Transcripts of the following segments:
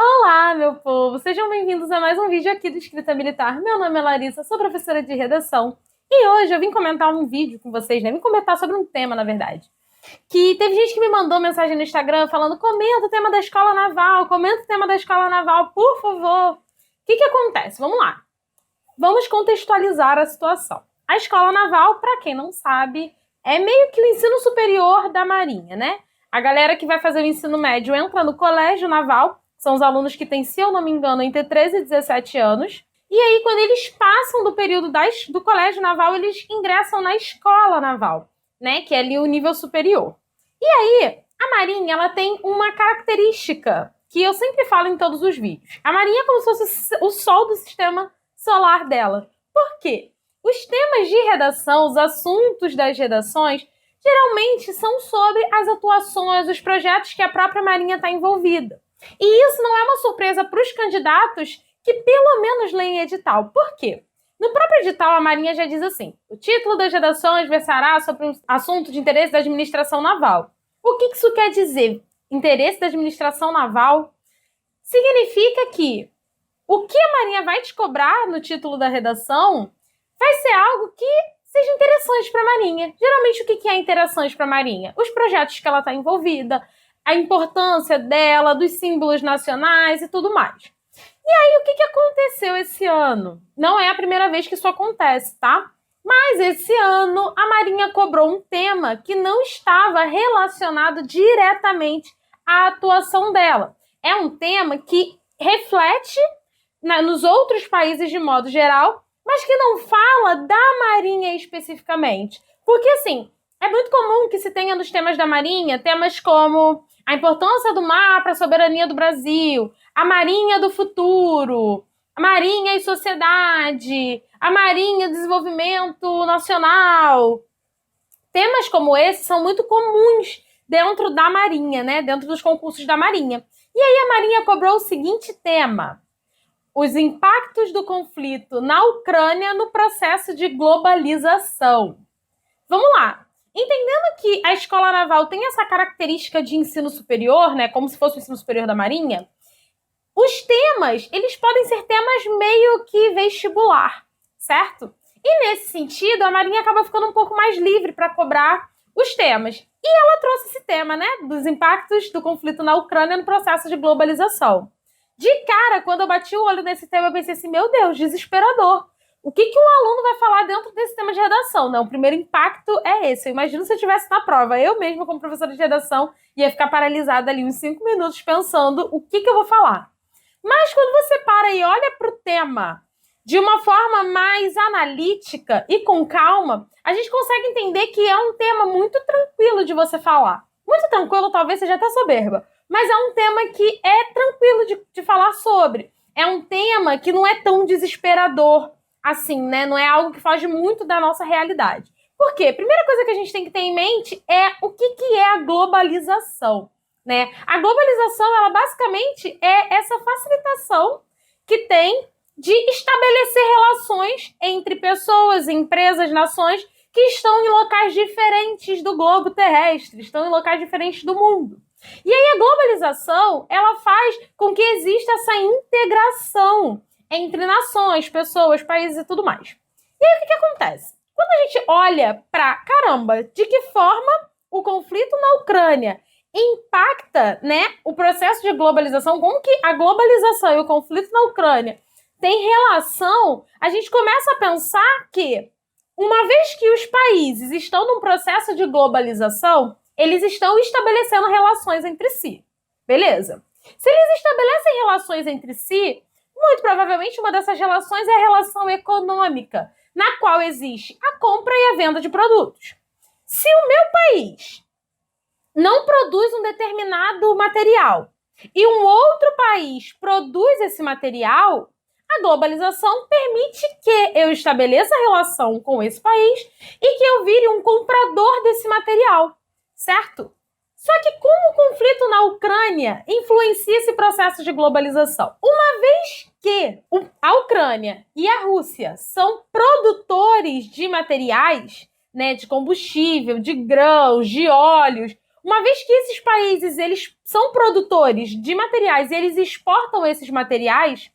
Olá, meu povo! Sejam bem-vindos a mais um vídeo aqui do Escrita Militar. Meu nome é Larissa, sou professora de redação. E hoje eu vim comentar um vídeo com vocês, né? Vim comentar sobre um tema, na verdade. Que teve gente que me mandou mensagem no Instagram falando: comenta o tema da escola naval, comenta o tema da escola naval, por favor. O que acontece? Vamos lá. Vamos contextualizar a situação. A escola naval, para quem não sabe, é meio que o ensino superior da Marinha, né? A galera que vai fazer o ensino médio entra no colégio naval, são os alunos que têm, se eu não me engano, entre 13 e 17 anos. E aí, quando eles passam do período do colégio naval, eles ingressam na escola naval, né? Que é ali o nível superior. E aí, a Marinha, ela tem uma característica que eu sempre falo em todos os vídeos. A Marinha é como se fosse o sol do sistema solar dela. Por quê? Os temas de redação, os assuntos das redações, geralmente são sobre as atuações, os projetos que a própria Marinha está envolvida. E isso não é uma surpresa para os candidatos que pelo menos leem edital. Por quê? No próprio edital, a Marinha já diz assim: o título das redações versará sobre um assunto de interesse da administração naval. O que isso quer dizer? Interesse da administração naval? Significa que o que a Marinha vai te cobrar no título da redação vai ser algo que seja interessante para a Marinha. Geralmente, o que é interessante para a Marinha? Os projetos que ela está envolvida, a importância dela, dos símbolos nacionais e tudo mais. E aí, o que aconteceu esse ano? Não é a primeira vez que isso acontece, tá? Mas esse ano, a Marinha cobrou um tema que não estava relacionado diretamente à atuação dela. É um tema que reflete nos outros países de modo geral, mas que não fala da Marinha especificamente. Porque, assim, é muito comum que se tenha nos temas da Marinha temas como a importância do mar para a soberania do Brasil, a Marinha do futuro, a Marinha e sociedade, a Marinha e desenvolvimento nacional. Temas como esse são muito comuns dentro da Marinha, né? Dentro dos concursos da Marinha. E aí a Marinha cobrou o seguinte tema: os impactos do conflito na Ucrânia no processo de globalização. Vamos lá. Entendendo que a escola naval tem essa característica de ensino superior, né, como se fosse o ensino superior da Marinha, os temas, eles podem ser temas meio que vestibular, certo? E nesse sentido, a Marinha acaba ficando um pouco mais livre para cobrar os temas. E ela trouxe esse tema, né, dos impactos do conflito na Ucrânia no processo de globalização. De cara, quando eu bati o olho nesse tema, eu pensei assim: meu Deus, desesperador. O que um aluno vai falar dentro desse tema de redação? Não, o primeiro impacto é esse. Eu imagino se eu estivesse na prova, eu mesma, como professora de redação, ia ficar paralisada ali uns 5 minutos pensando o que eu vou falar. Mas quando você para e olha para o tema de uma forma mais analítica e com calma, a gente consegue entender que é um tema muito tranquilo de você falar. Muito tranquilo, talvez seja até soberba, mas é um tema que é tranquilo de falar sobre. É um tema que não é tão desesperador assim, né? Não é algo que foge muito da nossa realidade. Por quê? Primeira coisa que a gente tem que ter em mente é o que é a globalização, né? A globalização, ela basicamente é essa facilitação que tem de estabelecer relações entre pessoas, empresas, nações que estão em locais diferentes do globo terrestre, estão em locais diferentes do mundo. E aí a globalização, ela faz com que exista essa integração entre nações, pessoas, países e tudo mais. E aí o que acontece? Quando a gente olha para, caramba, de que forma o conflito na Ucrânia impacta, né, o processo de globalização, como que a globalização e o conflito na Ucrânia têm relação, a gente começa a pensar que, uma vez que os países estão num processo de globalização, eles estão estabelecendo relações entre si. Beleza? Se eles estabelecem relações entre si, muito provavelmente uma dessas relações é a relação econômica, na qual existe a compra e a venda de produtos. Se o meu país não produz um determinado material e um outro país produz esse material, a globalização permite que eu estabeleça relação com esse país e que eu vire um comprador desse material, certo? Só que como o conflito na Ucrânia influencia esse processo de globalização? Uma vez que a Ucrânia e a Rússia são produtores de materiais, né, de combustível, de grãos, de óleos, uma vez que esses países eles são produtores de materiais e eles exportam esses materiais,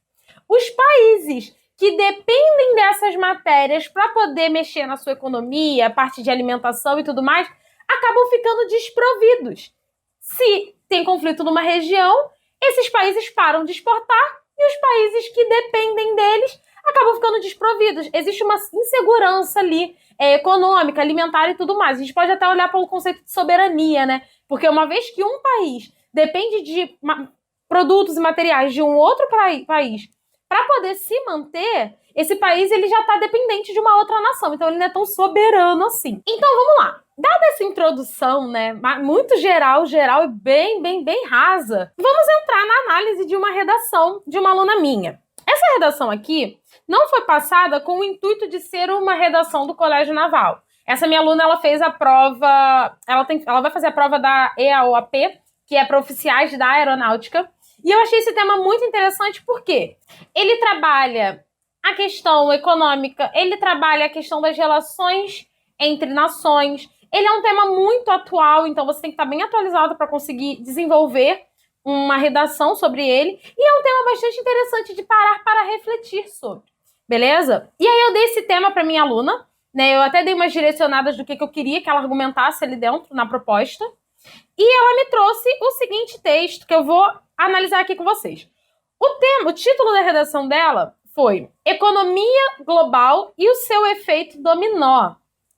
os países que dependem dessas matérias para poder mexer na sua economia, a parte de alimentação e tudo mais, acabam ficando desprovidos. Se tem conflito numa região, esses países param de exportar e os países que dependem deles acabam ficando desprovidos. Existe uma insegurança ali, econômica, alimentar e tudo mais. A gente pode até olhar pelo conceito de soberania, né? Porque uma vez que um país depende de produtos e materiais de um outro país para poder se manter, esse país ele já está dependente de uma outra nação. Então ele não é tão soberano assim. Então vamos lá. Dada essa introdução, né, muito geral e bem rasa, vamos entrar na análise de uma redação de uma aluna minha. Essa redação aqui não foi passada com o intuito de ser uma redação do Colégio Naval. Essa minha aluna, ela fez a prova, ela vai fazer a prova da EAOAP, que é para oficiais da aeronáutica, e eu achei esse tema muito interessante porque ele trabalha a questão econômica, ele trabalha a questão das relações entre nações, ele é um tema muito atual, então você tem que estar bem atualizado para conseguir desenvolver uma redação sobre ele, e é um tema bastante interessante de parar para refletir sobre, beleza? E aí eu dei esse tema para minha aluna, né? Eu até dei umas direcionadas do que eu queria que ela argumentasse ali dentro, na proposta, e ela me trouxe o seguinte texto que eu vou analisar aqui com vocês. O título da redação dela foi Economia Global e o seu efeito dominó,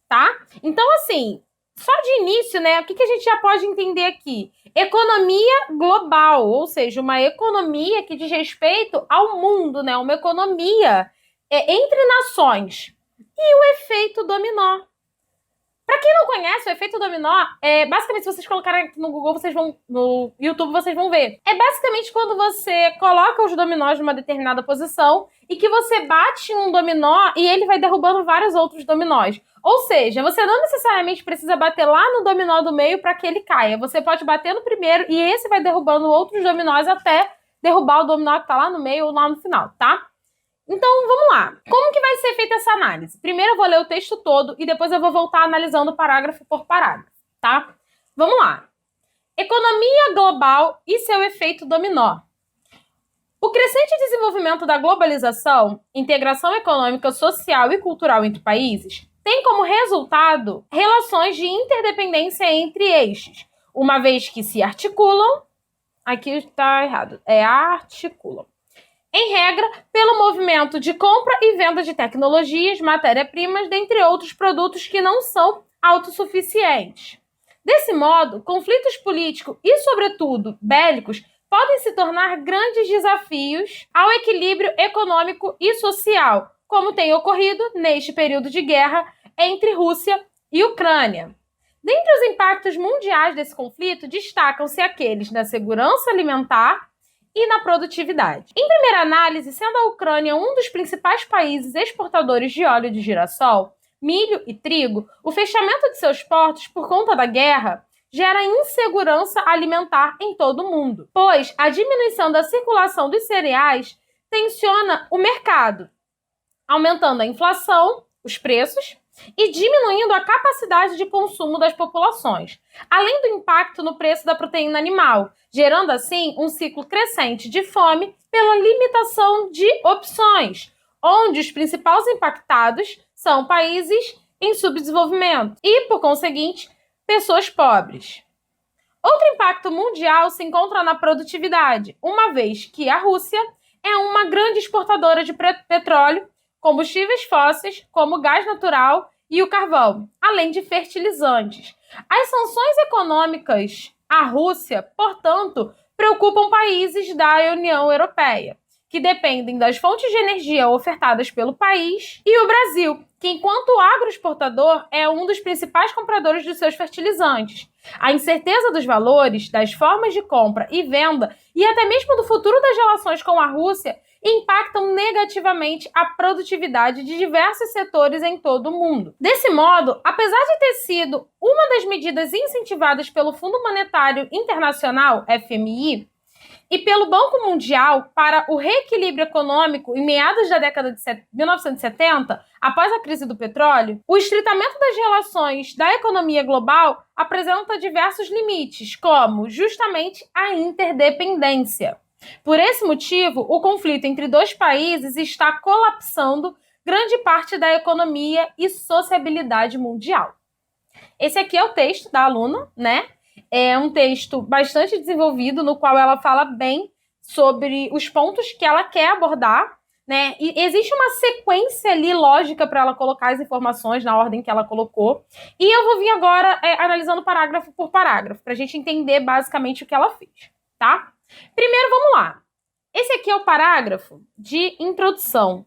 tá? Então, assim, só de início, né, o que a gente já pode entender aqui? Economia global, ou seja, uma economia que diz respeito ao mundo, né? Uma economia entre nações. E o efeito dominó. Para quem não conhece, o efeito dominó basicamente, se vocês colocarem no Google, no YouTube, vocês vão ver. É basicamente quando você coloca os dominós numa determinada posição e que você bate um dominó e ele vai derrubando vários outros dominós. Ou seja, você não necessariamente precisa bater lá no dominó do meio para que ele caia. Você pode bater no primeiro e esse vai derrubando outros dominós até derrubar o dominó que tá lá no meio ou lá no final, tá? Então, vamos lá. Como que vai ser feita essa análise? Primeiro eu vou ler o texto todo e depois eu vou voltar analisando parágrafo por parágrafo, tá? Vamos lá. Economia global e seu efeito dominó. O crescente desenvolvimento da globalização, integração econômica, social e cultural entre países, tem como resultado relações de interdependência entre estes, uma vez que se articulam... Aqui está errado. Articulam. Em regra, pelo movimento de compra e venda de tecnologias, matéria-primas, dentre outros produtos que não são autossuficientes. Desse modo, conflitos políticos e, sobretudo, bélicos podem se tornar grandes desafios ao equilíbrio econômico e social, como tem ocorrido neste período de guerra entre Rússia e Ucrânia. Dentre os impactos mundiais desse conflito, destacam-se aqueles na segurança alimentar e na produtividade. Em primeira análise, sendo a Ucrânia um dos principais países exportadores de óleo de girassol, milho e trigo, o fechamento de seus portos por conta da guerra gera insegurança alimentar em todo o mundo, pois a diminuição da circulação dos cereais tensiona o mercado, aumentando a inflação, os preços, e diminuindo a capacidade de consumo das populações, além do impacto no preço da proteína animal, gerando assim um ciclo crescente de fome pela limitação de opções, onde os principais impactados são países em subdesenvolvimento e, por conseguinte, pessoas pobres. Outro impacto mundial se encontra na produtividade, uma vez que a Rússia é uma grande exportadora de petróleo, combustíveis fósseis, como o gás natural e o carvão, além de fertilizantes. As sanções econômicas à Rússia, portanto, preocupam países da União Europeia, que dependem das fontes de energia ofertadas pelo país, e o Brasil, que, enquanto agroexportador, é um dos principais compradores de seus fertilizantes. A incerteza dos valores, das formas de compra e venda e até mesmo do futuro das relações com a Rússia impactam negativamente a produtividade de diversos setores em todo o mundo. Desse modo, apesar de ter sido uma das medidas incentivadas pelo Fundo Monetário Internacional, FMI, e pelo Banco Mundial para o reequilíbrio econômico em meados da década de 1970, após a crise do petróleo, o estreitamento das relações da economia global apresenta diversos limites, como justamente a interdependência. Por esse motivo, o conflito entre dois países está colapsando grande parte da economia e sociabilidade mundial. Esse aqui é o texto da aluna, né? É um texto bastante desenvolvido, no qual ela fala bem sobre os pontos que ela quer abordar, né? E existe uma sequência ali lógica para ela colocar as informações na ordem que ela colocou. E eu vou vir agora analisando parágrafo por parágrafo, para a gente entender basicamente o que ela fez, tá? Primeiro, vamos lá. Esse aqui é o parágrafo de introdução.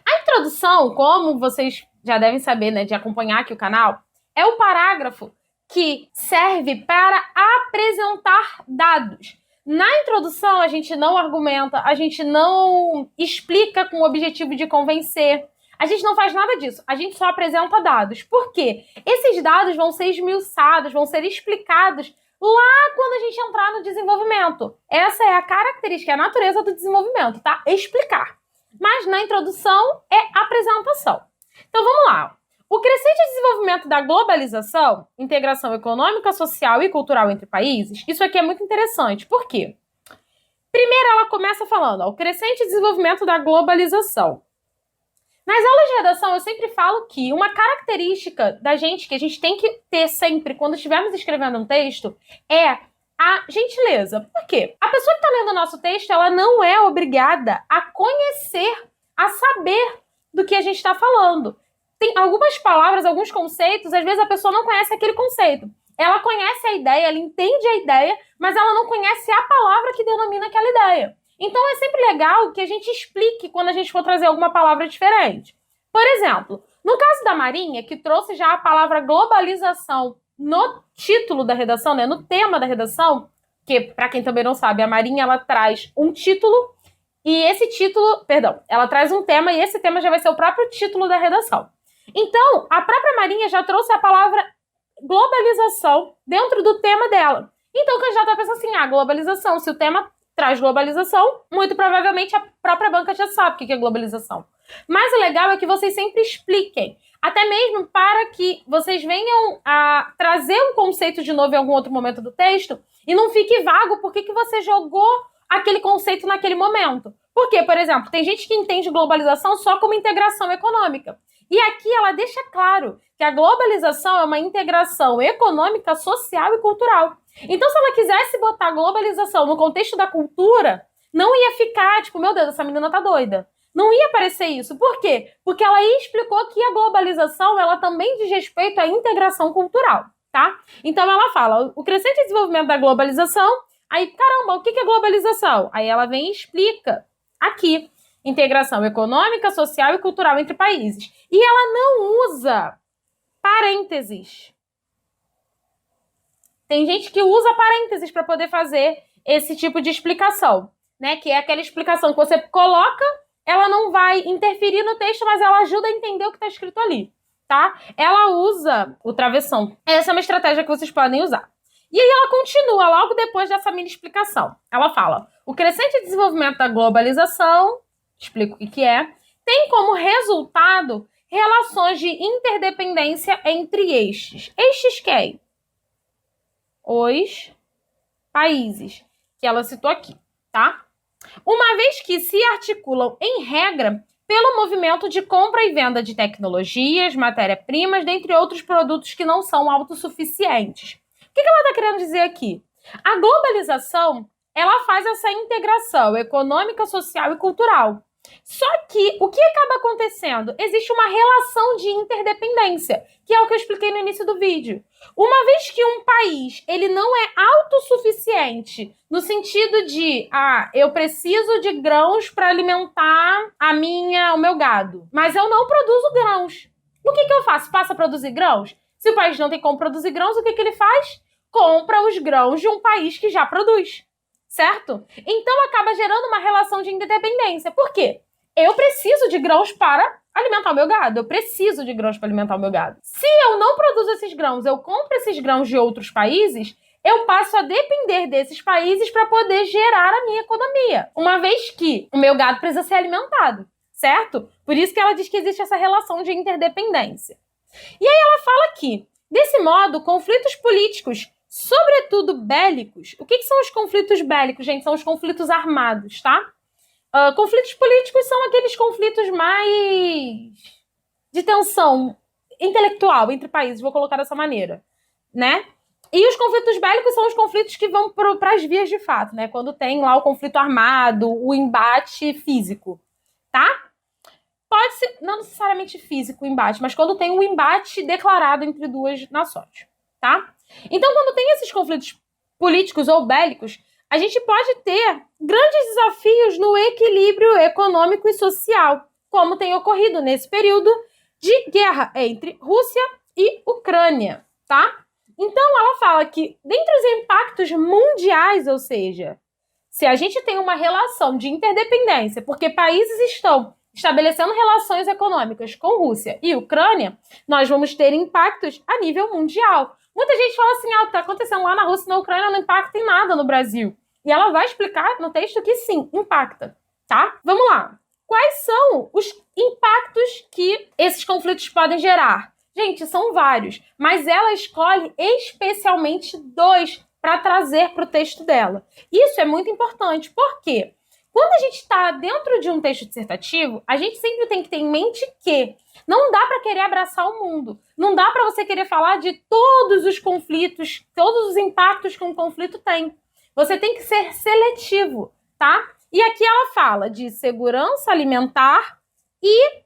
A introdução, como vocês já devem saber, né, de acompanhar aqui o canal, é o parágrafo que serve para apresentar dados. Na introdução, a gente não argumenta, a gente não explica com o objetivo de convencer, a gente não faz nada disso, a gente só apresenta dados. Por quê? Esses dados vão ser esmiuçados, vão ser explicados lá quando a gente entrar no desenvolvimento. Essa é a característica, a natureza do desenvolvimento, tá? Explicar. Mas na introdução é apresentação. Então vamos lá. O crescente desenvolvimento da globalização, integração econômica, social e cultural entre países, isso aqui é muito interessante. Por quê? Primeiro ela começa falando, o crescente desenvolvimento da globalização. Nas aulas de redação eu sempre falo que uma característica da gente, que a gente tem que ter sempre quando estivermos escrevendo um texto, é a gentileza. Por quê? A pessoa que está lendo o nosso texto, ela não é obrigada a conhecer, a saber do que a gente está falando. Tem algumas palavras, alguns conceitos, às vezes a pessoa não conhece aquele conceito. Ela conhece a ideia, ela entende a ideia, mas ela não conhece a palavra que denomina aquela ideia. Então é sempre legal que a gente explique quando a gente for trazer alguma palavra diferente. Por exemplo, no caso da Marinha, que trouxe já a palavra globalização no título da redação, né, no tema da redação, que, para quem também não sabe, a Marinha, ela traz um título, e esse título, ela traz um tema, e esse tema já vai ser o próprio título da redação. Então, a própria Marinha já trouxe a palavra globalização dentro do tema dela. Então, o candidato vai pensar assim, globalização, se o tema traz globalização, muito provavelmente a própria banca já sabe o que é globalização. Mas o legal é que vocês sempre expliquem, até mesmo para que vocês venham a trazer um conceito de novo em algum outro momento do texto e não fique vago por que você jogou aquele conceito naquele momento. Porque, por exemplo, tem gente que entende globalização só como integração econômica. E aqui ela deixa claro que a globalização é uma integração econômica, social e cultural. Então, se ela quisesse botar a globalização no contexto da cultura, não ia ficar, tipo, meu Deus, essa menina tá doida. Não ia aparecer isso. Por quê? Porque ela explicou que a globalização, ela também diz respeito à integração cultural, tá? Então, ela fala, o crescente desenvolvimento da globalização, aí, caramba, o que é globalização? Aí ela vem e explica aqui, integração econômica, social e cultural entre países. E ela não usa parênteses. Tem gente que usa parênteses para poder fazer esse tipo de explicação, né? Que é aquela explicação que você coloca, ela não vai interferir no texto, mas ela ajuda a entender o que está escrito ali, tá? Ela usa o travessão. Essa é uma estratégia que vocês podem usar. E aí ela continua logo depois dessa mini explicação. Ela fala, o crescente desenvolvimento da globalização, explico o que é, tem como resultado relações de interdependência entre estes. Estes quem? Os países que ela citou aqui, tá? Uma vez que se articulam, em regra, pelo movimento de compra e venda de tecnologias, matéria-primas, dentre outros produtos que não são autossuficientes. O que ela está querendo dizer aqui? A globalização, ela faz essa integração econômica, social e cultural. Só que o que acaba acontecendo? Existe uma relação de interdependência, que é o que eu expliquei no início do vídeo. Uma vez que um país ele não é autossuficiente, no sentido de, eu preciso de grãos para alimentar o meu gado, mas eu não produzo grãos. O que eu faço? Passo a produzir grãos? Se o país não tem como produzir grãos, o que ele faz? Compra os grãos de um país que já produz. Certo? Então acaba gerando uma relação de interdependência. Por quê? Eu preciso de grãos para alimentar o meu gado. Eu preciso de grãos para alimentar o meu gado. Se eu não produzo esses grãos, eu compro esses grãos de outros países, eu passo a depender desses países para poder gerar a minha economia. Uma vez que o meu gado precisa ser alimentado, certo? Por isso que ela diz que existe essa relação de interdependência. E aí ela fala que, desse modo, conflitos políticos, sobretudo bélicos. O que são os conflitos bélicos, gente? São os conflitos armados, tá? Conflitos políticos são aqueles conflitos mais de tensão intelectual entre países, vou colocar dessa maneira, né? E os conflitos bélicos são os conflitos que vão para as vias de fato, né? Quando tem lá o conflito armado, o embate físico, tá? Pode ser, não necessariamente físico o embate, mas quando tem um embate declarado entre duas nações, tá? Então, quando tem esses conflitos políticos ou bélicos, a gente pode ter grandes desafios no equilíbrio econômico e social, como tem ocorrido nesse período de guerra entre Rússia e Ucrânia, tá? Então, ela fala que, dentre os impactos mundiais, ou seja, se a gente tem uma relação de interdependência, porque países estão estabelecendo relações econômicas com Rússia e Ucrânia, nós vamos ter impactos a nível mundial. Muita gente fala assim, o que está acontecendo lá na Rússia e na Ucrânia não impacta em nada no Brasil. E ela vai explicar no texto que sim, impacta, tá? Vamos lá. Quais são os impactos que esses conflitos podem gerar? Gente, são vários, mas ela escolhe especialmente 2 para trazer para o texto dela. Isso é muito importante, porque quando a gente está dentro de um texto dissertativo, a gente sempre tem que ter em mente que não dá para querer abraçar o mundo. Não dá para você querer falar de todos os conflitos, todos os impactos que um conflito tem. Você tem que ser seletivo, tá? E aqui ela fala de segurança alimentar e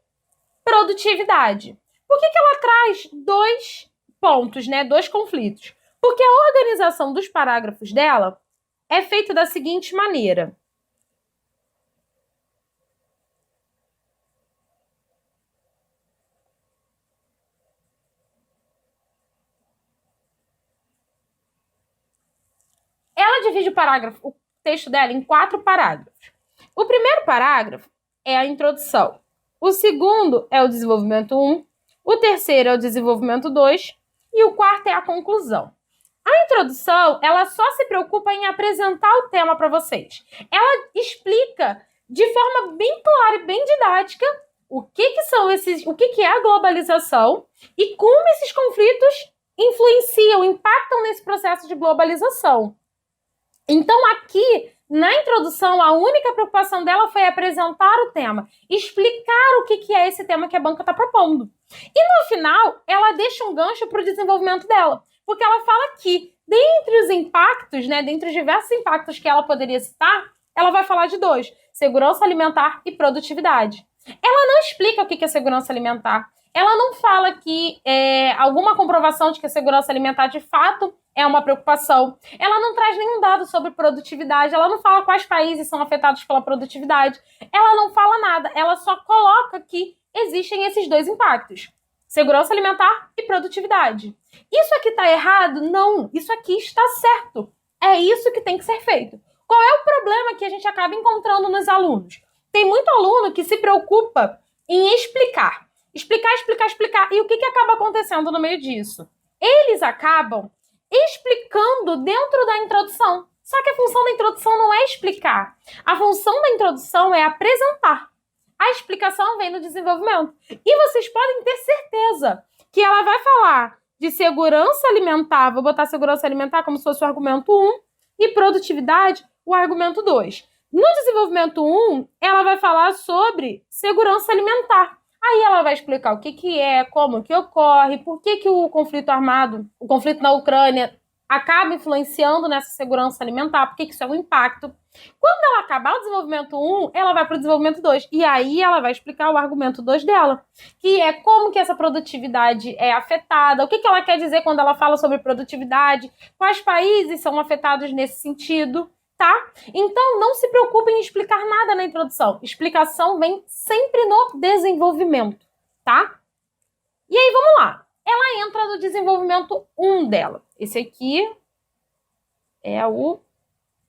produtividade. Por que ela traz 2 pontos, né? 2 conflitos? Porque a organização dos parágrafos dela é feita da seguinte maneira. Ela divide o texto dela em 4 parágrafos. O primeiro parágrafo é a introdução. O segundo é o desenvolvimento 1. O terceiro é o desenvolvimento 2. E o quarto é a conclusão. A introdução, ela só se preocupa em apresentar o tema para vocês. Ela explica de forma bem clara e bem didática o que é a globalização e como esses conflitos influenciam, impactam nesse processo de globalização. Então, aqui, na introdução, a única preocupação dela foi apresentar o tema, explicar o que é esse tema que a banca está propondo. E no final, ela deixa um gancho para o desenvolvimento dela, porque ela fala que, dentre os impactos, né, dentre os diversos impactos que ela poderia citar, ela vai falar de 2, segurança alimentar e produtividade. Ela não explica o que é segurança alimentar. Ela não fala que alguma comprovação de que a segurança alimentar de fato é uma preocupação. Ela não traz nenhum dado sobre produtividade, ela não fala quais países são afetados pela produtividade, ela não fala nada, ela só coloca que existem esses 2 impactos, segurança alimentar e produtividade. Isso aqui está errado? Não, isso aqui está certo. É isso que tem que ser feito. Qual é o problema que a gente acaba encontrando nos alunos? Tem muito aluno que se preocupa em explicar. Explicar. E o que acaba acontecendo no meio disso? Eles acabam explicando dentro da introdução. Só que a função da introdução não é explicar. A função da introdução é apresentar. A explicação vem no desenvolvimento. E vocês podem ter certeza que ela vai falar de segurança alimentar, vou botar segurança alimentar como se fosse o argumento 1, e produtividade, o argumento 2. No desenvolvimento 1, ela vai falar sobre segurança alimentar. Aí ela vai explicar o que é, como que ocorre, por que o conflito armado, o conflito na Ucrânia, acaba influenciando nessa segurança alimentar, por que isso é um impacto. Quando ela acabar o desenvolvimento 1, ela vai para o desenvolvimento 2. E aí ela vai explicar o argumento 2 dela, que é como que essa produtividade é afetada, o que ela quer dizer quando ela fala sobre produtividade, quais países são afetados nesse sentido. Tá? Então, não se preocupem em explicar nada na introdução. Explicação vem sempre no desenvolvimento, tá? E aí, vamos lá. Ela entra no desenvolvimento 1 dela. Esse aqui é o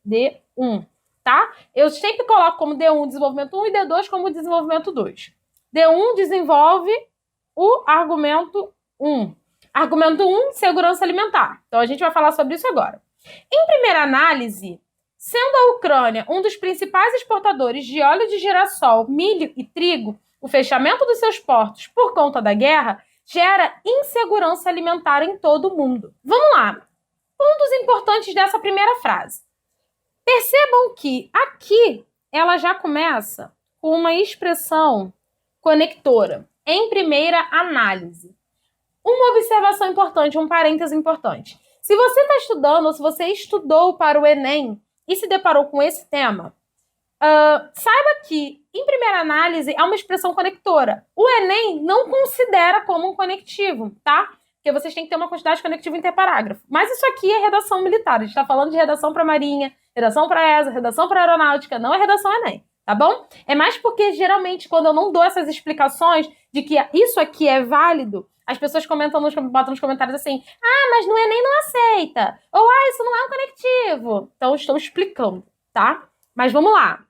D1, tá? Eu sempre coloco como D1 desenvolvimento 1 e D2 como desenvolvimento 2. D1 desenvolve o argumento 1. Argumento 1, segurança alimentar. Então, a gente vai falar sobre isso agora. Em primeira análise, sendo a Ucrânia um dos principais exportadores de óleo de girassol, milho e trigo, o fechamento dos seus portos por conta da guerra gera insegurança alimentar em todo o mundo. Vamos lá. Pontos importantes dessa primeira frase. Percebam que aqui ela já começa com uma expressão conectora. Em primeira análise. Uma observação importante, um parêntese importante. Se você está estudando ou se você estudou para o Enem e se deparou com esse tema, saiba que, em primeira análise, é uma expressão conectora. O Enem não considera como um conectivo, tá? Porque vocês têm que ter uma quantidade de conectivo interparágrafo. Mas isso aqui é redação militar. A gente está falando de redação para Marinha, redação para ESA, redação para Aeronáutica, não é redação Enem, tá bom? É mais porque, geralmente, quando eu não dou essas explicações de que isso aqui é válido, as pessoas botam nos comentários assim, mas no Enem não aceita. Ou, isso não é um conectivo. Então, estou explicando, tá? Mas vamos lá.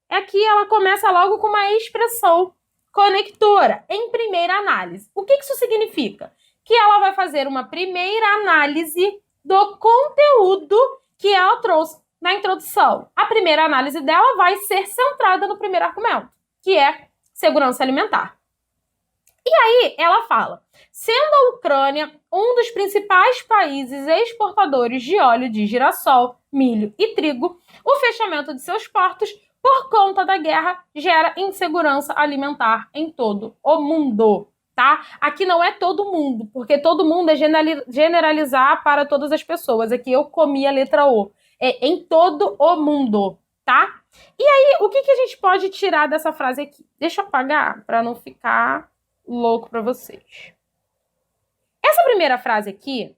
Aqui ela começa logo com uma expressão conectora, em primeira análise. O que isso significa? Que ela vai fazer uma primeira análise do conteúdo que ela trouxe na introdução. A primeira análise dela vai ser centrada no primeiro argumento, que é segurança alimentar. E aí ela fala, sendo a Ucrânia um dos principais países exportadores de óleo de girassol, milho e trigo, o fechamento de seus portos por conta da guerra gera insegurança alimentar em todo o mundo, tá? Aqui não é todo mundo, porque todo mundo é generalizar para todas as pessoas. Aqui eu comi a letra O. É em todo o mundo, tá? E aí, o que a gente pode tirar dessa frase aqui? Deixa eu apagar para não ficar louco para vocês. Essa primeira frase aqui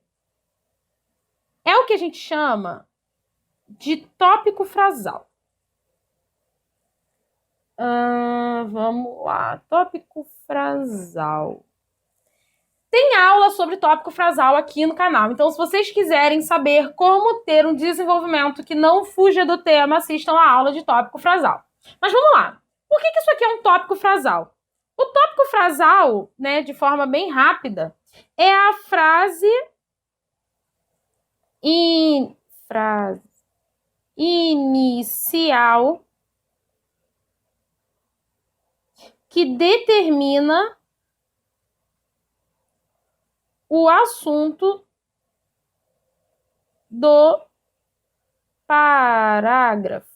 é o que a gente chama de tópico frasal. Vamos lá, tópico frasal. Tem aula sobre tópico frasal aqui no canal, então se vocês quiserem saber como ter um desenvolvimento que não fuja do tema, assistam a aula de tópico frasal. Mas vamos lá, por que isso aqui é um tópico frasal? O tópico frasal, né, de forma bem rápida, é a frase inicial que determina o assunto do parágrafo.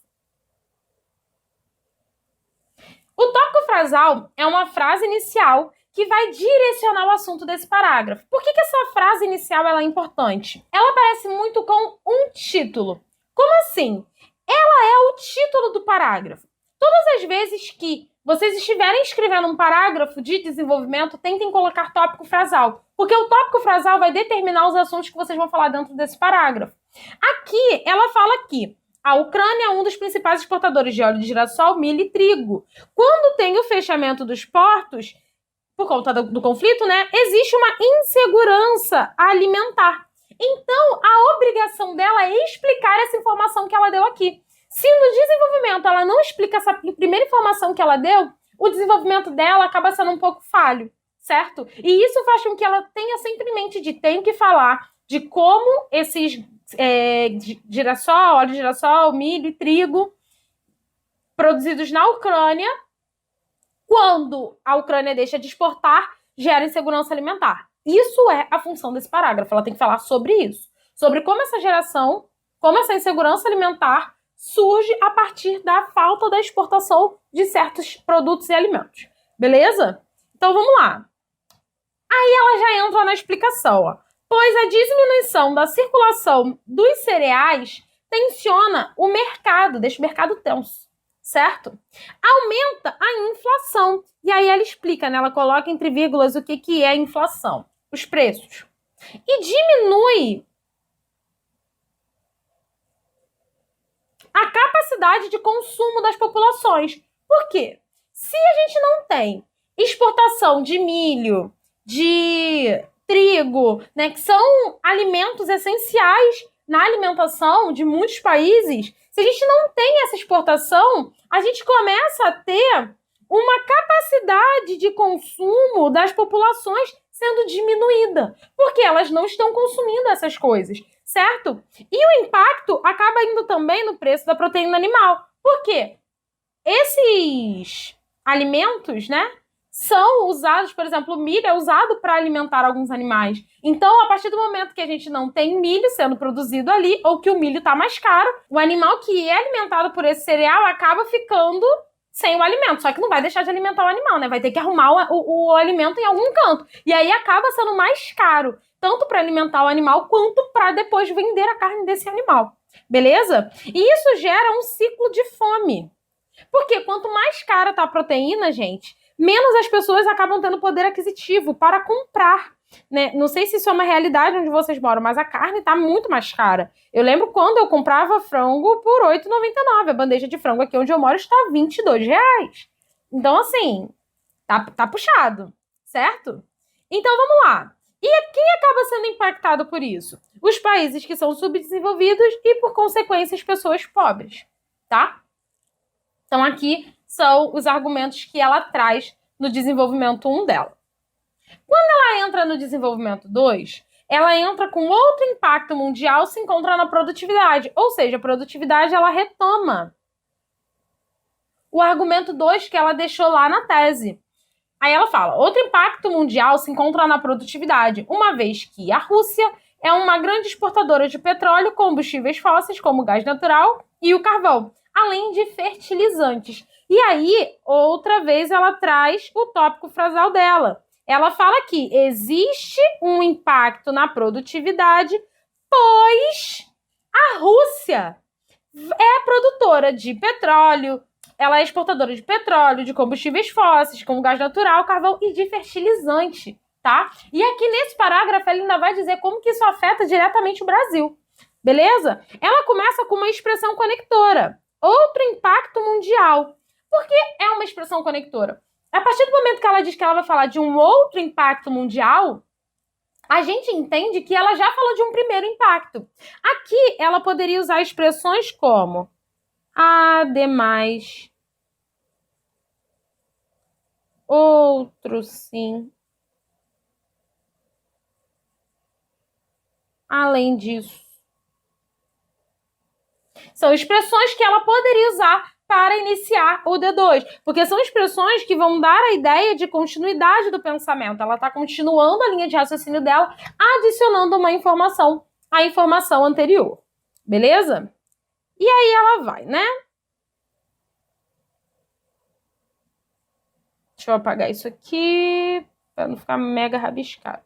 O tópico frasal é uma frase inicial que vai direcionar o assunto desse parágrafo. Por que essa frase inicial ela é importante? Ela aparece muito com um título. Como assim? Ela é o título do parágrafo. Todas as vezes que vocês estiverem escrevendo um parágrafo de desenvolvimento, tentem colocar tópico frasal, porque o tópico frasal vai determinar os assuntos que vocês vão falar dentro desse parágrafo. Aqui, ela fala que a Ucrânia é um dos principais exportadores de óleo de girassol, milho e trigo. Quando tem o fechamento dos portos, por conta do conflito, né, existe uma insegurança alimentar. Então, a obrigação dela é explicar essa informação que ela deu aqui. Se no desenvolvimento ela não explica essa primeira informação que ela deu, o desenvolvimento dela acaba sendo um pouco falho, certo? E isso faz com que ela tenha sempre em mente de tenho que falar de como esses óleo de girassol, milho e trigo produzidos na Ucrânia, quando a Ucrânia deixa de exportar, gera insegurança alimentar. Isso é a função desse parágrafo. Ela tem que falar sobre isso, sobre como essa geração, como essa insegurança alimentar surge a partir da falta da exportação de certos produtos e alimentos. Beleza? Então, vamos lá. Aí ela já entra na explicação, ó. Pois a diminuição da circulação dos cereais tensiona o mercado, deixa o mercado tenso, certo? Aumenta a inflação. E aí ela explica, né? Ela coloca entre vírgulas o que é a inflação, os preços. E diminui a capacidade de consumo das populações. Por quê? Se a gente não tem exportação de milho, de trigo, né, que são alimentos essenciais na alimentação de muitos países, se a gente não tem essa exportação, a gente começa a ter uma capacidade de consumo das populações sendo diminuída, porque elas não estão consumindo essas coisas, certo? E o impacto acaba indo também no preço da proteína animal. Por quê? Esses alimentos, né, são usados, por exemplo, o milho é usado para alimentar alguns animais. Então, a partir do momento que a gente não tem milho sendo produzido ali, ou que o milho está mais caro, o animal que é alimentado por esse cereal acaba ficando sem o alimento. Só que não vai deixar de alimentar o animal, né? Vai ter que arrumar o alimento em algum canto. E aí acaba sendo mais caro, tanto para alimentar o animal, quanto para depois vender a carne desse animal. Beleza? E isso gera um ciclo de fome. Porque quanto mais cara tá a proteína, gente, menos as pessoas acabam tendo poder aquisitivo para comprar, né? Não sei se isso é uma realidade onde vocês moram, mas a carne tá muito mais cara. Eu lembro quando eu comprava frango por R$ 8,99. A bandeja de frango aqui onde eu moro está R$ 22. Então, assim, tá puxado, certo? Então, vamos lá. E quem acaba sendo impactado por isso? Os países que são subdesenvolvidos e, por consequência, as pessoas pobres, tá? Então, aqui são os argumentos que ela traz no desenvolvimento 1 dela. Quando ela entra no desenvolvimento 2, ela entra com outro impacto mundial, se encontra na produtividade. Ou seja, a produtividade ela retoma o argumento 2 que ela deixou lá na tese. Aí ela fala, outro impacto mundial se encontra na produtividade, uma vez que a Rússia é uma grande exportadora de petróleo, combustíveis fósseis, como gás natural e o carvão, além de fertilizantes. E aí, outra vez, ela traz o tópico frasal dela. Ela fala que existe um impacto na produtividade, pois a Rússia é produtora de petróleo, ela é exportadora de petróleo, de combustíveis fósseis, como gás natural, carvão e de fertilizante, tá? E aqui nesse parágrafo ela ainda vai dizer como que isso afeta diretamente o Brasil, beleza? Ela começa com uma expressão conectora, outro impacto mundial. Por que é uma expressão conectora? A partir do momento que ela diz que ela vai falar de um outro impacto mundial, a gente entende que ela já falou de um primeiro impacto. Aqui, ela poderia usar expressões como ademais, outro sim, além disso. São expressões que ela poderia usar para iniciar o D2, porque são expressões que vão dar a ideia de continuidade do pensamento. Ela está continuando a linha de raciocínio dela, adicionando uma informação à informação anterior. Beleza? E aí ela vai, né? Deixa eu apagar isso aqui, para não ficar mega rabiscado.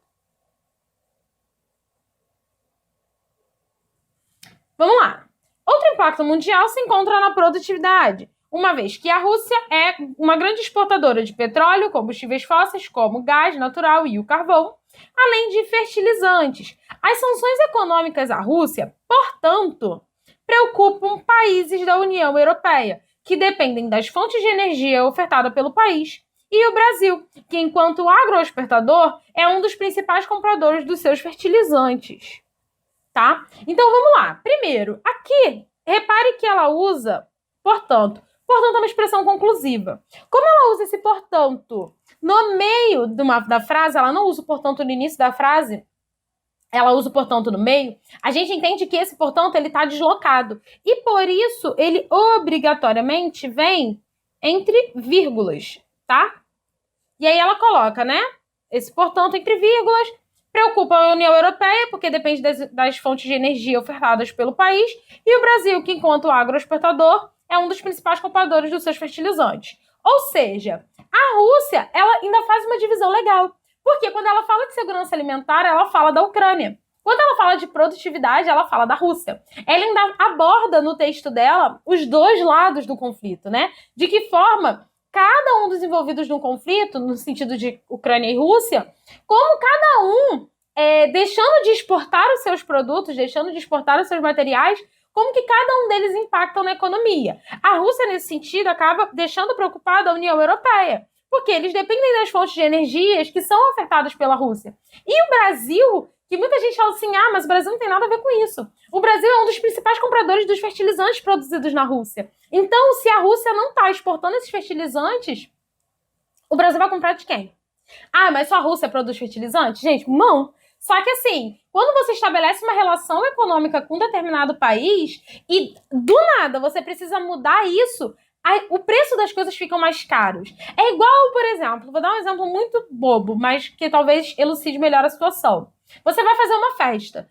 Vamos lá. Outro impacto mundial se encontra na produtividade, uma vez que a Rússia é uma grande exportadora de petróleo, combustíveis fósseis, como gás natural e o carvão, além de fertilizantes. As sanções econômicas à Rússia, portanto, preocupam países da União Europeia, que dependem das fontes de energia ofertada pelo país, e o Brasil, que, enquanto agroexportador, é um dos principais compradores dos seus fertilizantes. Tá? Então, vamos lá. Primeiro, aqui, repare que ela usa portanto. Portanto, é uma expressão conclusiva. Como ela usa esse portanto no meio da frase, ela não usa o portanto no início da frase, ela usa o portanto no meio, a gente entende que esse portanto ele está deslocado. E por isso, ele obrigatoriamente vem entre vírgulas, tá? E aí ela coloca, né? Esse portanto entre vírgulas preocupa a União Europeia, porque depende das fontes de energia ofertadas pelo país, e o Brasil, que enquanto agroexportador, é um dos principais compradores dos seus fertilizantes. Ou seja, a Rússia, ela ainda faz uma divisão legal, porque quando ela fala de segurança alimentar, ela fala da Ucrânia. Quando ela fala de produtividade, ela fala da Rússia. Ela ainda aborda no texto dela os dois lados do conflito, né? De que forma cada um dos envolvidos no conflito, no sentido de Ucrânia e Rússia, como cada um deixando de exportar os seus produtos, deixando de exportar os seus materiais, como que cada um deles impactam na economia. A Rússia, nesse sentido, acaba deixando preocupada a União Europeia, porque eles dependem das fontes de energias que são ofertadas pela Rússia. E o Brasil, que muita gente fala assim, mas o Brasil não tem nada a ver com isso. O Brasil é um dos principais compradores dos fertilizantes produzidos na Rússia. Então, se a Rússia não está exportando esses fertilizantes, o Brasil vai comprar de quem? Mas só a Rússia produz fertilizante? Gente, não. Só que assim, quando você estabelece uma relação econômica com um determinado país e do nada você precisa mudar isso, o preço das coisas ficam mais caros. É igual, por exemplo, vou dar um exemplo muito bobo, mas que talvez elucide melhor a situação. Você vai fazer uma festa.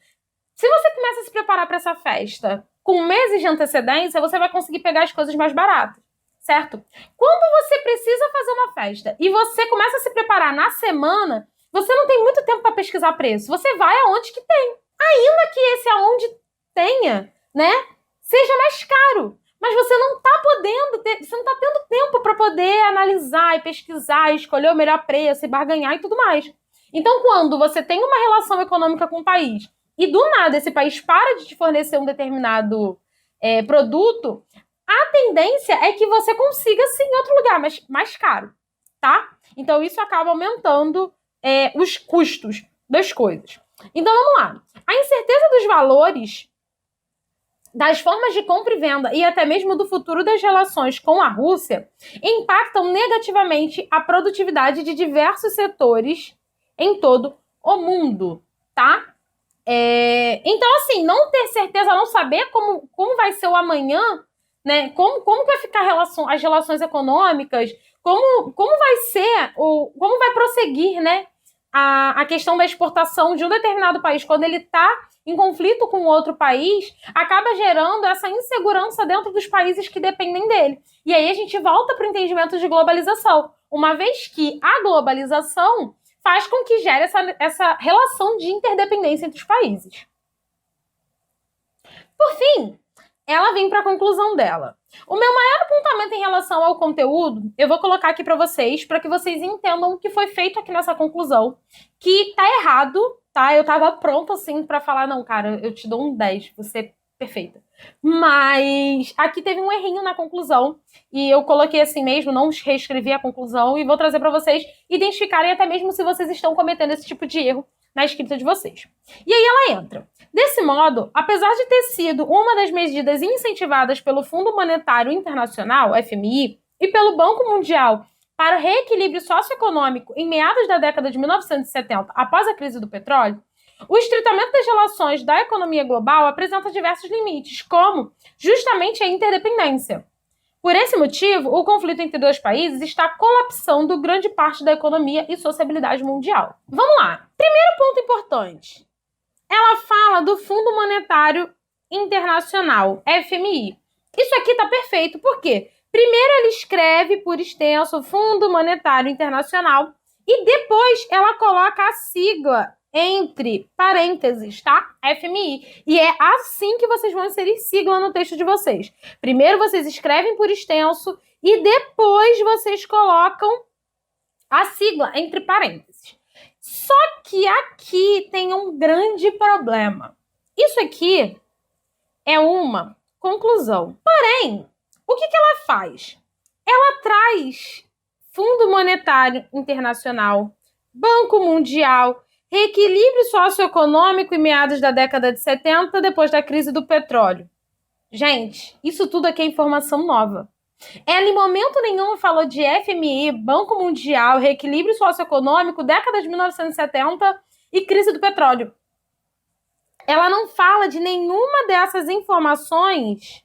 Se você começa a se preparar para essa festa com meses de antecedência, você vai conseguir pegar as coisas mais baratas, certo? Quando você precisa fazer uma festa e você começa a se preparar na semana, você não tem muito tempo para pesquisar preço. Você vai aonde que tem. Ainda que esse aonde tenha, né, seja mais caro. Mas você não está podendo você não está tendo tempo para poder analisar e pesquisar, escolher o melhor preço e barganhar e tudo mais. Então, quando você tem uma relação econômica com o país e do nada esse país para de te fornecer um determinado produto, a tendência é que você consiga sim em outro lugar, mas mais caro, tá? Então, isso acaba aumentando os custos das coisas. Então, vamos lá. A incerteza dos valores, das formas de compra e venda e até mesmo do futuro das relações com a Rússia impactam negativamente a produtividade de diversos setores em todo o mundo, tá? Então, assim, não ter certeza, não saber como vai ser o amanhã, né? Como vai ficar as relações econômicas, como vai ser, como vai prosseguir, né? A questão da exportação de um determinado país, quando ele está em conflito com outro país, acaba gerando essa insegurança dentro dos países que dependem dele. E aí a gente volta para o entendimento de globalização, uma vez que a globalização faz com que gere essa relação de interdependência entre os países. Por fim, ela vem para a conclusão dela. O meu maior apontamento em relação ao conteúdo, eu vou colocar aqui para vocês que vocês entendam o que foi feito aqui nessa conclusão, que tá errado, tá? Eu tava pronta, assim, para falar, não, cara, eu te dou um 10, você é perfeita. Mas aqui teve um errinho na conclusão, e eu coloquei assim mesmo, não reescrevi a conclusão, e vou trazer para vocês identificarem até mesmo se vocês estão cometendo esse tipo de erro na escrita de vocês. E aí ela entra. Desse modo, apesar de ter sido uma das medidas incentivadas pelo Fundo Monetário Internacional, FMI, e pelo Banco Mundial para o reequilíbrio socioeconômico em meados da década de 1970, após a crise do petróleo, o estreitamento das relações da economia global apresenta diversos limites, como justamente a interdependência. Por esse motivo, o conflito entre dois países está colapsando grande parte da economia e sociabilidade mundial. Vamos lá. Primeiro ponto importante. Ela fala do Fundo Monetário Internacional, FMI. Isso aqui tá perfeito, por quê? Primeiro ele escreve por extenso Fundo Monetário Internacional e depois ela coloca a sigla entre parênteses, tá? FMI. E é assim que vocês vão inserir sigla no texto de vocês. Primeiro vocês escrevem por extenso e depois vocês colocam a sigla entre parênteses. Só que aqui tem um grande problema. Isso aqui é uma conclusão. Porém, o que ela faz? Ela traz Fundo Monetário Internacional, Banco Mundial, reequilíbrio socioeconômico em meados da década de 70, depois da crise do petróleo. Gente, isso tudo aqui é informação nova. Ela em momento nenhum falou de FMI, Banco Mundial, reequilíbrio socioeconômico, década de 1970 e crise do petróleo. Ela não fala de nenhuma dessas informações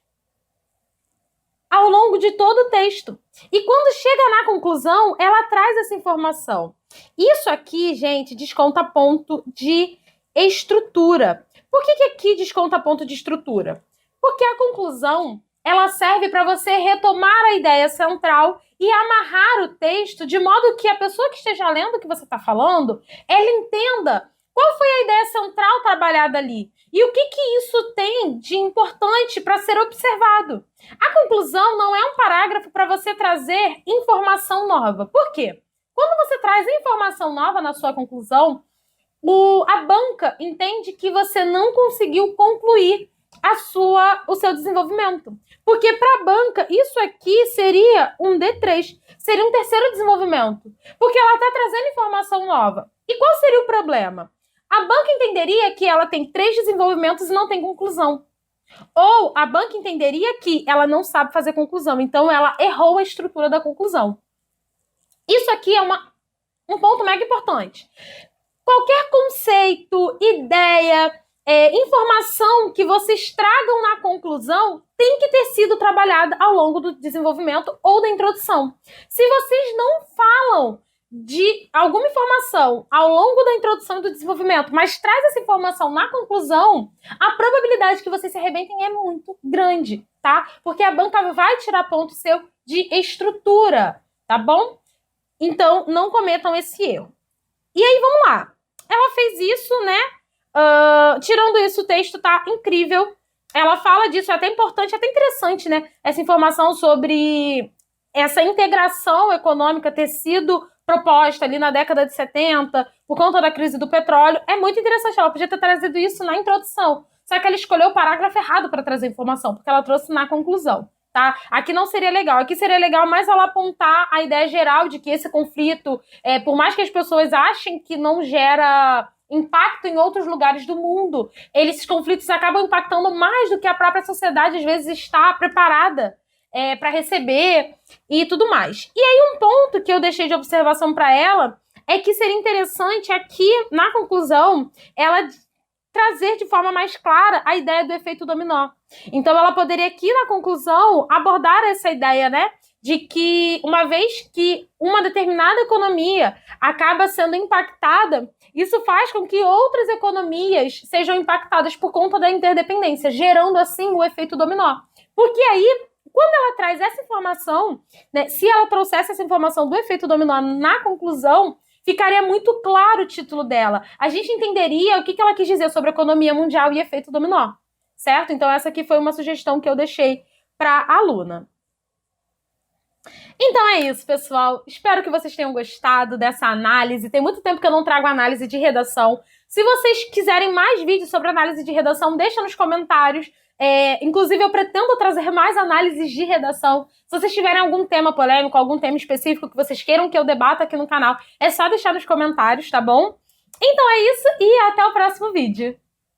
ao longo de todo o texto. E quando chega na conclusão, ela traz essa informação. Isso aqui, gente, desconta ponto de estrutura. Por que aqui desconta ponto de estrutura? Porque a conclusão, ela serve para você retomar a ideia central e amarrar o texto de modo que a pessoa que esteja lendo o que você está falando, ela entenda qual foi a ideia central trabalhada ali e o que isso tem de importante para ser observado. A conclusão não é um parágrafo para você trazer informação nova. Por quê? Quando você traz informação nova na sua conclusão, a banca entende que você não conseguiu concluir o seu desenvolvimento. Porque para a banca, isso aqui seria um D3, seria um terceiro desenvolvimento. Porque ela está trazendo informação nova. E qual seria o problema? A banca entenderia que ela tem 3 desenvolvimentos e não tem conclusão. Ou a banca entenderia que ela não sabe fazer conclusão, então ela errou a estrutura da conclusão. Isso aqui é um ponto mega importante. Qualquer conceito, ideia, informação que vocês tragam na conclusão tem que ter sido trabalhada ao longo do desenvolvimento ou da introdução. Se vocês não falam de alguma informação ao longo da introdução e do desenvolvimento, mas traz essa informação na conclusão, a probabilidade que vocês se arrebentem é muito grande, tá? Porque a banca vai tirar ponto seu de estrutura, tá bom? Então, não cometam esse erro. E aí, vamos lá. Ela fez isso, né? Tirando isso, o texto tá incrível. Ela fala disso, é até importante, é até interessante, né? Essa informação sobre essa integração econômica ter sido proposta ali na década de 70, por conta da crise do petróleo. É muito interessante, ela podia ter trazido isso na introdução. Só que ela escolheu o parágrafo errado para trazer informação, porque ela trouxe na conclusão. Tá? Aqui não seria legal. Aqui seria legal mais ela apontar a ideia geral de que esse conflito, por mais que as pessoas achem que não gera impacto em outros lugares do mundo, esses conflitos acabam impactando mais do que a própria sociedade às vezes está preparada para receber e tudo mais. E aí um ponto que eu deixei de observação para ela é que seria interessante aqui, na conclusão, ela trazer de forma mais clara a ideia do efeito dominó. Então, ela poderia aqui na conclusão abordar essa ideia, né? De que uma vez que uma determinada economia acaba sendo impactada, isso faz com que outras economias sejam impactadas por conta da interdependência, gerando assim o efeito dominó. Porque aí, quando ela traz essa informação, né, se ela trouxesse essa informação do efeito dominó na conclusão, ficaria muito claro o título dela. A gente entenderia o que ela quis dizer sobre economia mundial e efeito dominó, certo? Então essa aqui foi uma sugestão que eu deixei para a aluna. Então é isso, pessoal. Espero que vocês tenham gostado dessa análise. Tem muito tempo que eu não trago análise de redação. Se vocês quiserem mais vídeos sobre análise de redação, deixa nos comentários. Inclusive, eu pretendo trazer mais análises de redação. Se vocês tiverem algum tema polêmico, algum tema específico que vocês queiram que eu debata aqui no canal, é só deixar nos comentários, tá bom? Então é isso e até o próximo vídeo.